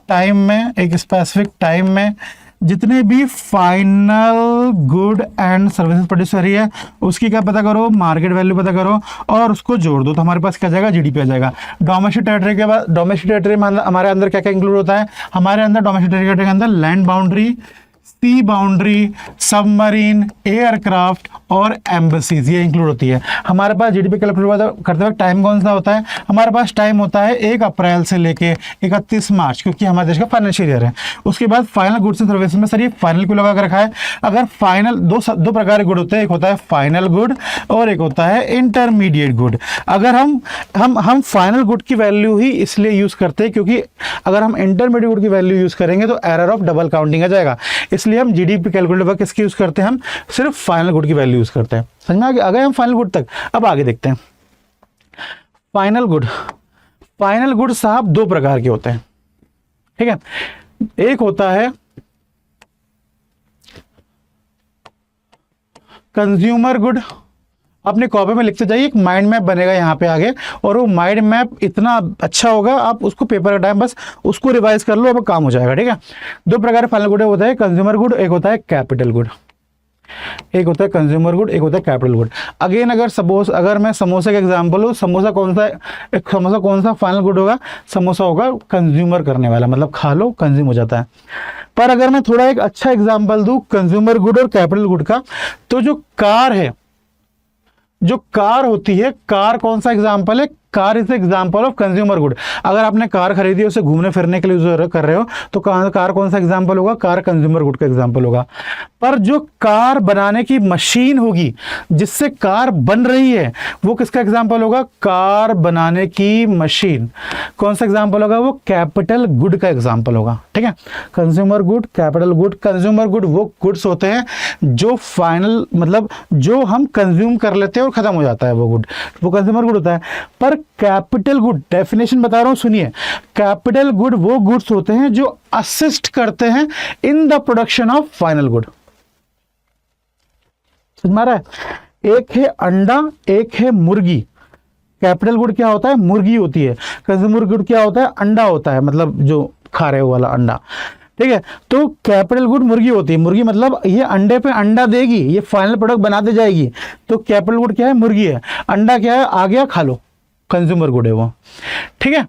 टाइम में जितने भी final good and services produce हो रही है, उसकी क्या पता करो? मार्केट वैल्यू पता करो और उसको जोड़ दो, तो हमारे पास क्या जाएगा? जीडीपी आ जाएगा। डोमेस्टिक टेरिटरी के बाद, डोमेस्टिक टेरिटरी में हमारे अंदर क्या क्या इंक्लूड होता है? हमारे अंदर डोमेस्टिक टेरिटरी के अंदर लैंड बाउंड्री, सी बाउंड्री, सबमरीन, एयरक्राफ्ट और एम्बसीज, ये इंक्लूड होती है। हमारे पास जीडीपी कैलकुलेट करते वक्त टाइम कौन सा होता है? हमारे पास टाइम होता है 1 अप्रैल से लेके 31 मार्च, क्योंकि हमारे देश का फाइनेंशियल ईयर है। उसके बाद फाइनल गुड्स एंड सर्विसेज में सर ये फाइनल को लगा कर रखा है। अगर फाइनल दो प्रकार के गुड होते हैं, एक होता है फाइनल गुड और एक होता है इंटरमीडिएट गुड। अगर हम फाइनल गुड की वैल्यू ही इसलिए यूज करते हैं क्योंकि अगर हम इंटरमीडिएट गुड की वैल्यू यूज करेंगे तो एरर ऑफ डबल काउंटिंग आ जाएगा, इसलिए हम जीडीपी कैलकुलेट वक्त किसकी यूज करते हैं? हम सिर्फ फाइनल गुड की वैल्यू यूज करते हैं। समझ में आ गए हम फाइनल गुड तक? अब आगे देखते हैं। फाइनल गुड साहब दो प्रकार के होते हैं। ठीक है, एक होता है कंज्यूमर गुड, अपने कॉपी में लिखते जाइए, एक माइंड मैप बनेगा यहाँ पे आगे, और वो माइंड मैप इतना अच्छा होगा आप उसको पेपर का टाइम बस उसको रिवाइज कर लो, अब काम हो जाएगा। ठीक है, दो प्रकार फाइनल गुड होता है, कंज्यूमर गुड, एक होता है कैपिटल गुड। एक होता है कंज्यूमर गुड, एक होता है कैपिटल गुड। अगेन अगर मैं समोसा का एग्जांपल लूँ, समोसा कौन सा फाइनल गुड होगा? समोसा होगा कंज्यूमर करने वाला, मतलब खा लो कंज्यूम हो जाता है। पर अगर मैं थोड़ा एक अच्छा एग्जांपल दूं कंज्यूमर गुड और कैपिटल गुड का, तो जो कार होती है, कार कौन सा एग्जांपल है? Car is example of consumer good. अगर आपने कार खरीदी, उसे घूमने फिरने के लिए यूज कर रहे हो, तो कार कौन सा एग्जाम्पल होगा? कार कंज्यूमर गुड का एग्जाम्पल होगा। पर जो कार बनाने की मशीन होगी, जिससे कार बन रही है, वो किसका एग्जाम्पल होगा? कार बनाने की मशीन। कौन सा एग्जाम्पल होगा? वो कैपिटल गुड का एग्जाम्पल होगा। ठीक है, consumer good, capital good. Consumer good वो गुड्स होते हैं जो फाइनल, मतलब जो हम कंज्यूम कर लेते हैं और खत्म हो जाता है, वो गुड, वो कंज्यूमर गुड होता है। पर कैपिटल गुड, डेफिनेशन बता रहा हूं सुनिए, कैपिटल गुड वो गुड्स होते हैं जो असिस्ट करते हैं in the production of final good. समझ में आ रहा है? एक है अंडा, एक है मुर्गी। कैपिटल गुड क्या होता है? मुर्गी होती है। कंज्यूमर गुड क्या होता है? अंडा होता है, मतलब जो खा रहे हो वाला अंडा। ठीक है, तो कैपिटल गुड मुर्गी होती है। मुर्गी मतलब ये अंडे पे अंडा देगी, ये फाइनल प्रोडक्ट बना दे जाएगी। तो कैपिटल गुड क्या है? मुर्गी है। अंडा क्या है? आ गया, खा लो, कंज्यूमर गुड है वो। ठीक है,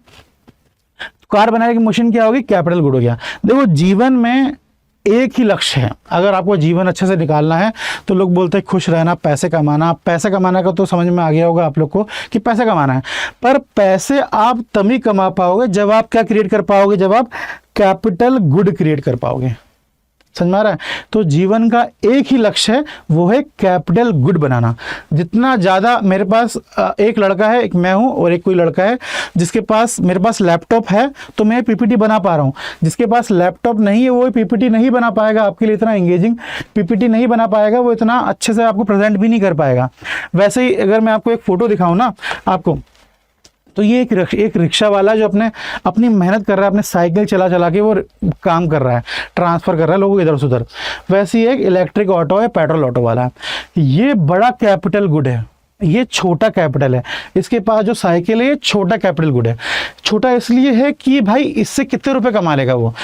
कार बनाने की मशीन क्या होगी? कैपिटल गुड हो गया। देखो जीवन में एक ही लक्ष्य है, अगर आपको जीवन अच्छे से निकालना है तो लोग बोलते हैं खुश रहना, पैसे कमाना। पैसे कमाना का तो समझ में आ गया होगा आप लोग को कि पैसे कमाना है, पर पैसे आप तभी कमा पाओगे जब आप क्या क्रिएट कर पाओगे? जब आप कैपिटल गुड क्रिएट कर पाओगे। समझ में आ रहा है? तो जीवन का एक ही लक्ष्य है, वो है कैपिटल गुड बनाना। जितना ज़्यादा मेरे पास एक लड़का है, एक मैं हूँ और एक कोई लड़का है जिसके पास, मेरे पास लैपटॉप है तो मैं पीपीटी बना पा रहा हूँ। जिसके पास लैपटॉप नहीं है वो पीपीटी नहीं बना पाएगा, आपके लिए इतना एंगेजिंग पीपीटी नहीं बना पाएगा, वो इतना अच्छे से आपको प्रेजेंट भी नहीं कर पाएगा। वैसे ही अगर मैं आपको एक फ़ोटो दिखाऊँ ना, आपको तो ये एक रिक्शा वाला जो अपनी मेहनत कर रहा है, अपने साइकिल चला चला के वो काम कर रहा है, ट्रांसफ़र कर रहा है लोगों को इधर से उधर, वैसे ही एक इलेक्ट्रिक ऑटो है, पेट्रोल ऑटो वाला। ये बड़ा कैपिटल गुड है, ये छोटा कैपिटल है। इसके पास जो साइकिल है ये छोटा कैपिटल गुड है। छोटा इसलिए है कि भाई इससे कितने रुपए कमा लेगा वो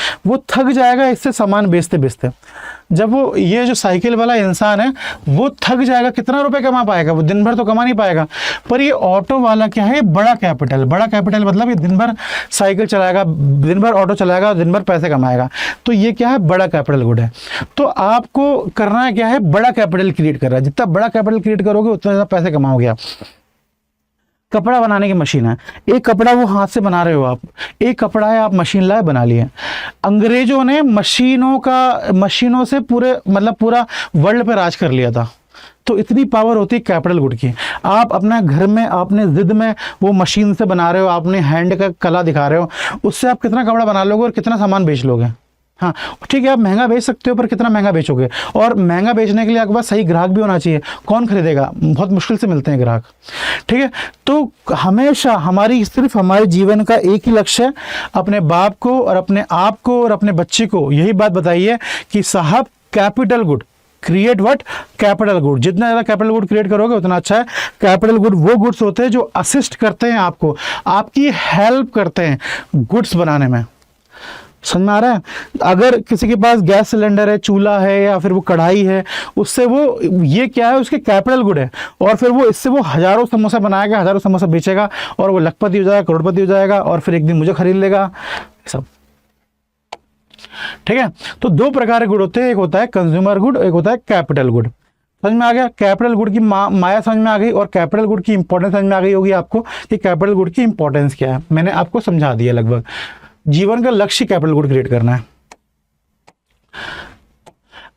थक जाएगा इससे सामान बेचते बेचते। जब वो ये जो साइकिल वाला इंसान है वो थक जाएगा, कितना रुपए कमा पाएगा, वो दिन भर तो कमा नहीं पाएगा। पर ये ऑटो वाला क्या है, बड़ा कैपिटल मतलब ये दिन भर साइकिल चलाएगा, दिन भर ऑटो चलाएगा, दिन भर पैसे कमाएगा। तो ये क्या है, बड़ा कैपिटल गुड है। तो आपको करना है क्या है, बड़ा कैपिटल क्रिएट कर रहा है। जितना बड़ा कैपिटल क्रिएट करोगे उतना ज़्यादा पैसे कमाओगे आप। कपड़ा बनाने की मशीन है, एक कपड़ा वो हाथ से बना रहे हो आप, एक कपड़ा है आप मशीन लाए बना लिए। अंग्रेजों ने मशीनों से पूरा वर्ल्ड पे राज कर लिया था। तो इतनी पावर होती है कैपिटल गुड की। आप अपना घर में आपने जिद में वो मशीन से बना रहे हो, आपने हैंड का कला दिखा रहे हो, उससे आप कितना कपड़ा बना लोगे और कितना सामान बेच लोगे। हाँ ठीक है, आप महंगा बेच सकते हो पर कितना महंगा बेचोगे, और महंगा बेचने के लिए आपके पास सही ग्राहक भी होना चाहिए। कौन खरीदेगा, बहुत मुश्किल से मिलते हैं ग्राहक। ठीक है, तो हमेशा सिर्फ हमारे जीवन का एक ही लक्ष्य है, अपने बाप को और अपने आप को और अपने बच्चे को यही बात बताइए कि साहब capital good create what, capital good. जितना ज़्यादा कैपिटल गुड क्रिएट करोगे उतना अच्छा है। कैपिटल गुड वो गुड्स होते हैं जो असिस्ट करते हैं आपको, आपकी हेल्प करते हैं गुड्स बनाने में। समझ में आ रहा है? अगर किसी के पास गैस सिलेंडर है, चूल्हा है या फिर वो कढ़ाई है, उससे वो ये क्या है, उसके कैपिटल गुड है, और फिर वो इससे वो हज़ारों समोसा बनाएगा, हज़ारों समोसा बेचेगा और वो लखपति हो जाएगा, करोड़पति हो जाएगा, और फिर एक दिन मुझे खरीद लेगा सब। ठीक है, तो दो प्रकार के गुड होते हैं, एक होता है कंज्यूमर गुड, एक होता है कैपिटल गुड। समझ में आ गया? कैपिटल गुड की माया समझ में आ गई, और कैपिटल गुड की इंपॉर्टेंस समझ में आ गई होगी आपको कि कैपिटल गुड की इंपॉर्टेंस क्या है। मैंने आपको समझा दिया लगभग। जीवन का लक्ष्य कैपिटल गुड क्रिएट करना है।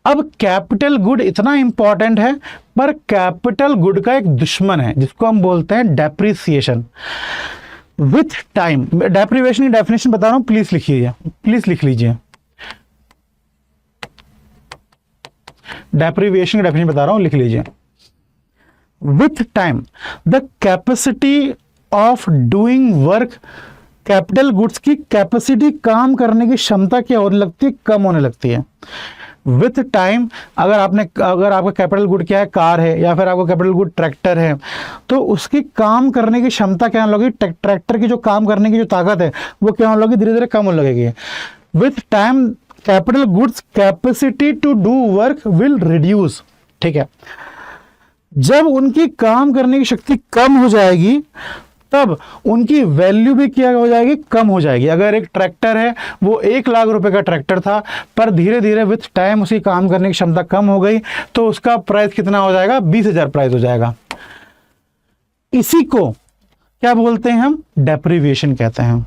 अब कैपिटल गुड इतना इंपॉर्टेंट है, पर कैपिटल गुड का एक दुश्मन है जिसको हम बोलते हैं डेप्रिसिएशन। विथ टाइम, डेप्रिवेशन की डेफिनेशन बता रहा हूं, प्लीज लिख लीजिए। डेप्रिवेशन की डेफिनेशन बता रहा हूं, लिख लीजिए। With time the capacity of doing work, capital goods की कैपेसिटी, काम करने की क्षमता क्या होने लगती है, कम होने लगती है। विथ टाइम अगर आपका कैपिटल गुड क्या है, कार है, या फिर आपका कैपिटल गुड ट्रैक्टर है, तो उसकी काम करने की क्षमता क्या होने लगेगी, ट्रैक्टर की जो काम करने की जो ताकत है वो क्या होने लगेगी, धीरे धीरे कम होने लगेगी। With time capital goods capacity to do work will reduce. ठीक है, जब उनकी काम करने की शक्ति कम हो जाएगी तब उनकी वैल्यू भी क्या हो जाएगी, कम हो जाएगी। अगर एक ट्रैक्टर है, वो 1 लाख रुपए का ट्रैक्टर था, पर धीरे धीरे विथ टाइम उसकी काम करने की क्षमता कम हो गई, तो उसका प्राइस कितना हो जाएगा, 20,000 प्राइस हो जाएगा। इसी को क्या बोलते हैं हम, डेप्रिविएशन कहते हैं।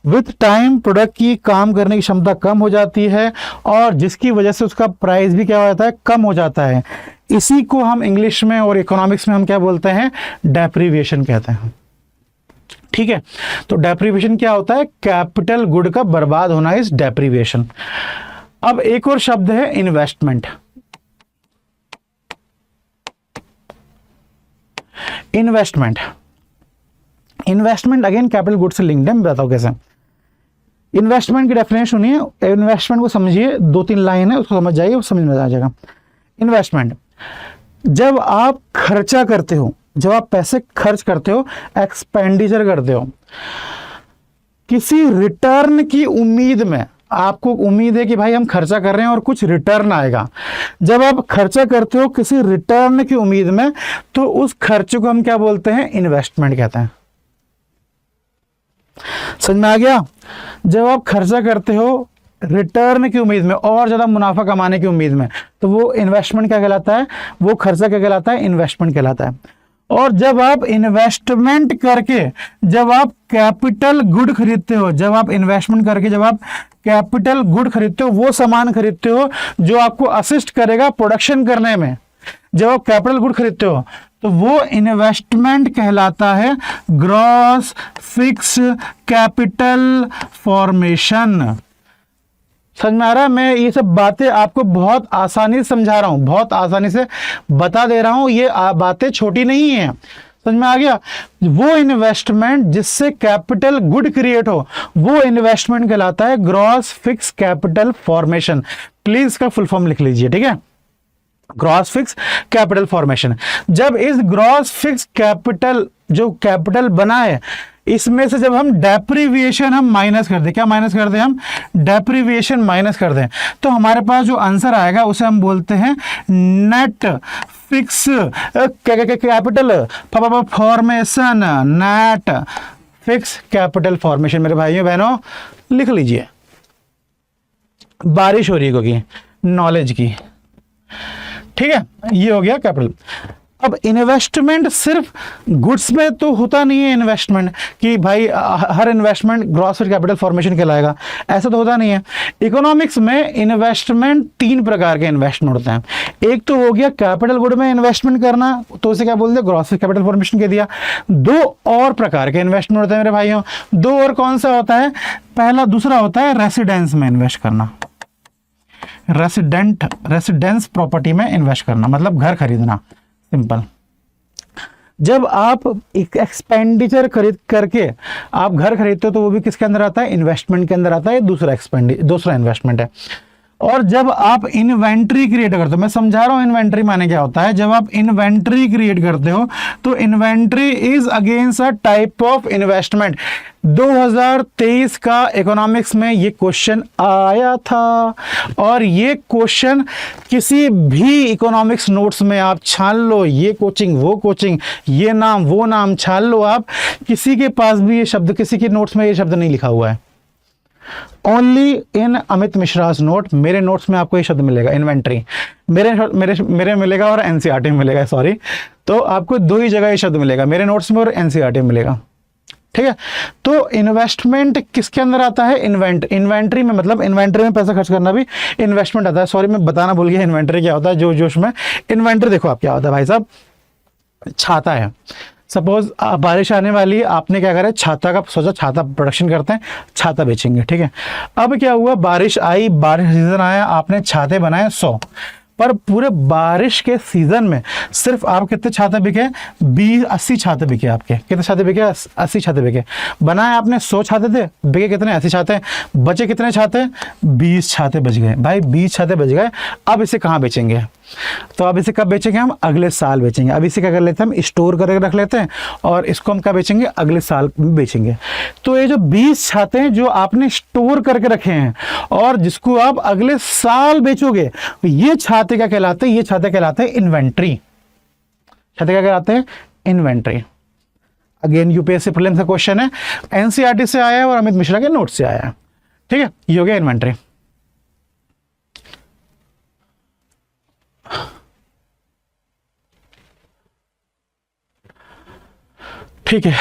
विथ टाइम प्रोडक्ट की काम करने की क्षमता कम हो जाती है, और जिसकी वजह से उसका प्राइस भी क्या हो जाता है, कम हो जाता है। इसी को हम इंग्लिश में और इकोनॉमिक्स में हम क्या बोलते हैं, डेप्रिविएशन कहते हैं। ठीक है, तो डेप्रिविएशन क्या होता है, कैपिटल गुड का बर्बाद होना इज डेप्रिविएशन। अब एक और शब्द है investment. Investment again capital good से लिंक्ड है, मैं बताऊं कैसे। इन्वेस्टमेंट की डेफिनेशन सुनिए, इन्वेस्टमेंट को समझिए, 2-3 लाइन है, उसको समझ जाइए, वो समझ में आ जाएगा। इन्वेस्टमेंट, जब आप खर्चा करते हो, जब आप पैसे खर्च करते हो, एक्सपेंडिचर करते हो, किसी रिटर्न की उम्मीद में, आपको उम्मीद है कि भाई हम खर्चा कर रहे हैं और कुछ रिटर्न आएगा। जब आप खर्चा करते हो किसी रिटर्न की उम्मीद में, तो उस खर्चे को हम क्या बोलते हैं, इन्वेस्टमेंट कहते हैं। समझ में आ गया? जब आप खर्चा करते हो रिटर्न की उम्मीद में, और ज्यादा मुनाफा कमाने की उम्मीद में, तो वो इन्वेस्टमेंट क्या कहलाता है, वो खर्चा क्या कहलाता है, इन्वेस्टमेंट कहलाता है। और जब आप इन्वेस्टमेंट करके, जब आप कैपिटल गुड खरीदते हो, जब आप इन्वेस्टमेंट करके जब आप कैपिटल गुड खरीदते हो, वो सामान खरीदते हो जो आपको असिस्ट करेगा प्रोडक्शन करने में, जब आप कैपिटल गुड खरीदते हो, तो वो इन्वेस्टमेंट कहलाता है ग्रॉस फिक्स कैपिटल फॉर्मेशन। समझ में आ रहा है? मैं ये सब बातें आपको बहुत आसानी से समझा रहा हूं, बहुत आसानी से बता दे रहा हूं। ये बातें छोटी नहीं है, समझ में आ गया? वो इन्वेस्टमेंट जिससे कैपिटल गुड क्रिएट हो वो इन्वेस्टमेंट कहलाता है gross fix capital formation. Please इसका फुल फॉर्म लिख लीजिए, ठीक है? Gross fix capital formation. जब इस ग्रॉस फिक्स कैपिटल जो कैपिटल बना है इसमें से जब हम डेप्रीविएशन हम माइनस कर दें, क्या माइनस कर दें? हम डेप्रीविएशन माइनस कर दें, तो हमारे पास जो आंसर आएगा उसे हम बोलते हैं net fix capital formation. Net fix capital formation. मेरे भाइयों बहनों लिख लीजिए। बारिश हो रही है क्योंकि नॉलेज की, ठीक है? ये हो गया कैपिटल। अब इन्वेस्टमेंट सिर्फ गुड्स में तो होता नहीं है इन्वेस्टमेंट कि भाई हर investment gross fix capital formation कहलाएगा, ऐसा तो होता नहीं है। इकोनॉमिक्स में इन्वेस्टमेंट 3 प्रकार के इन्वेस्टमेंट होते हैं। एक तो हो गया कैपिटल गुड में इन्वेस्टमेंट करना, तो उसे क्या बोलते हैं? ग्रॉस फिक्स कैपिटल फॉर्मेशन कह दिया। 2 और प्रकार के इन्वेस्टमेंट होते हैं मेरे भाइयों। 2 और कौन सा होता है? पहला दूसरा होता है रेसिडेंस में इन्वेस्ट करना, रेसिडेंस प्रॉपर्टी में इन्वेस्ट करना, मतलब घर खरीदना, सिंपल। जब आप एक एक्सपेंडिचर खरीद करके आप घर खरीदते हो तो वो भी किसके अंदर आता है? इन्वेस्टमेंट के अंदर आता है। दूसरा इन्वेस्टमेंट है। और जब आप इन्वेंट्री क्रिएट करते हो, मैं समझा रहा हूं इन्वेंट्री माने क्या होता है। जब आप इन्वेंट्री क्रिएट करते हो तो inventory is against a type of investment. 2023 का इकोनॉमिक्स में ये क्वेश्चन आया था और ये क्वेश्चन किसी भी इकोनॉमिक्स नोट्स में आप छान लो, ये कोचिंग वो कोचिंग, ये नाम वो नाम छान लो आप, किसी के पास भी ये शब्द, किसी के नोट्स में ये शब्द नहीं लिखा हुआ है। Only in Amit Mishra's note, मेरे नोट्स में आपको ये शब्द मिलेगा इन्वेंट्री, मेरे मिलेगा और एनसीईआरटी में मिलेगा, सॉरी। तो आपको 2 ही जगह ये शब्द मिलेगा, मेरे नोट्स में और एनसीईआरटी में मिलेगा, ठीक है? तो इन्वेस्टमेंट किसके अंदर आता है? इन्वेंट्री में, मतलब इन्वेंट्री में पैसा खर्च करना भी इन्वेस्टमेंट आता है। सॉरी मैं बताना भूल गया इन्वेंट्री क्या होता है, जोश में। इन्वेंट्री देखो आप क्या होता है भाई साहब, छाता है। सपोज बारिश आने वाली है, आपने क्या करा, छाता का सोचा, छाता प्रोडक्शन करते हैं, छाता बेचेंगे, ठीक है? अब क्या हुआ, बारिश आई, बारिश सीजन आया, आपने छाते बनाए 100, पर पूरे बारिश के सीजन में सिर्फ आप कितने छाते बिके? 80 छाते बिके आपके। कितने छाते बिके? 80 छाते बिके। बनाए आपने 100 छाते थे, बिके कितने? 80 छाते। बचे कितने छाते? 20 छाते बच गए भाई, 20 छाते बच गए। अब इसे कहाँ बेचेंगे? तो अब इसे कब बेचेंगे? हम अगले साल बेचेंगे। अब इसे क्या कर लेते हैं, हम स्टोर करके रख लेते हैं और इसको हम कब बेचेंगे? अगले साल बेचेंगे। तो ये जो 20 छाते हैं जो आपने स्टोर करके रखे हैं और जिसको आप अगले साल बेचोगे, ये छाते क्या कहलाते हैं? ये छाते कहलाते हैं इन्वेंट्री। छाते क्या कहलाते हैं? इन्वेंट्री। अगेन यूपीएससी प्रीलिम्स का क्वेश्चन है, एनसीईआरटी से आया है और अमित मिश्रा के नोट से आया है, ठीक है? ये हो गया इन्वेंट्री। ठीक है।